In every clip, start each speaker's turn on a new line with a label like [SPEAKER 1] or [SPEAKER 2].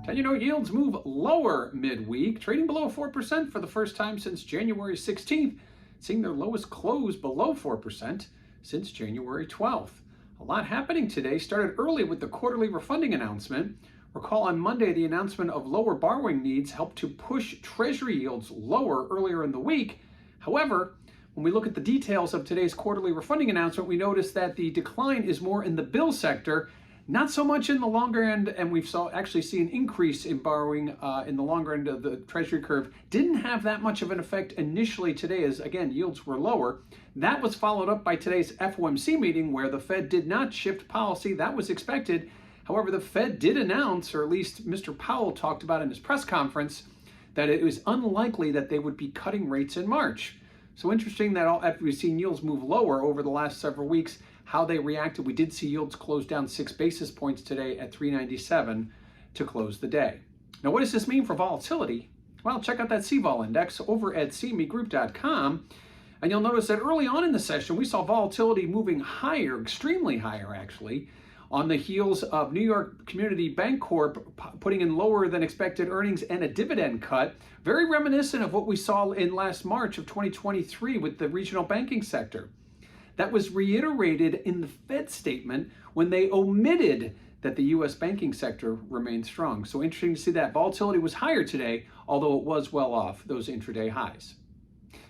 [SPEAKER 1] And yields move lower midweek, trading below 4% for the first time since January 16th, seeing their lowest close below 4% since January 12th. A lot happening today. Started early with the quarterly refunding announcement. Recall on Monday, the announcement of lower borrowing needs helped to push Treasury yields lower earlier in the week. However, when we look at the details of today's quarterly refunding announcement, we notice that the decline is more in the bill sector, not so much in the longer end, and we've actually seen an increase in borrowing in the longer end of the Treasury curve. Didn't have that much of an effect initially today as, again, yields were lower. That was followed up by today's FOMC meeting where the Fed did not shift policy. That was expected. However, the Fed did announce, or at least Mr. Powell talked about in his press conference, that it was unlikely that they would be cutting rates in March. So interesting that after we've seen yields move lower over the last several weeks, how they reacted. We did see yields close down 6 basis points today at 397 to close the day. Now, what does this mean for volatility? Well, check out that CVOL index over at cmegroup.com. And you'll notice that early on in the session, we saw volatility moving higher, extremely higher actually, on the heels of New York Community Bank Corp putting in lower than expected earnings and a dividend cut, very reminiscent of what we saw in last March of 2023 with the regional banking sector. That was reiterated in the Fed statement when they omitted that the U.S. banking sector remained strong. So interesting to see that volatility was higher today, although it was well off those intraday highs.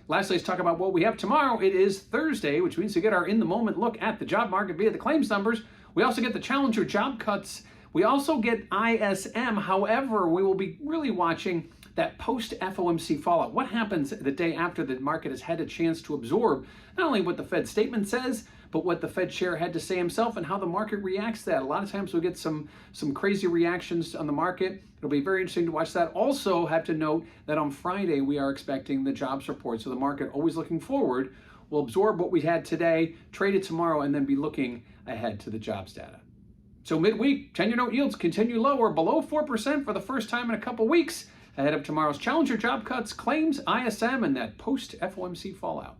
[SPEAKER 1] Lastly, let's talk about what we have tomorrow. It is Thursday, which means to get our in-the-moment look at the job market via the claims numbers. We also get the Challenger job cuts. We also get ISM. However, we will be really watching that post-FOMC fallout. What happens the day after the market has had a chance to absorb not only what the Fed statement says, but what the Fed chair had to say himself and how the market reacts to that. A lot of times we'll get some crazy reactions on the market. It'll be very interesting to watch that. Also have to note that on Friday we are expecting the jobs report. So the market, always looking forward, will absorb what we had today, trade it tomorrow, and then be looking ahead to the jobs data. So midweek, 10-year note yields continue lower, below 4% for the first time in a couple weeks, ahead of tomorrow's Challenger job cuts, claims, ISM, and that post-FOMC fallout.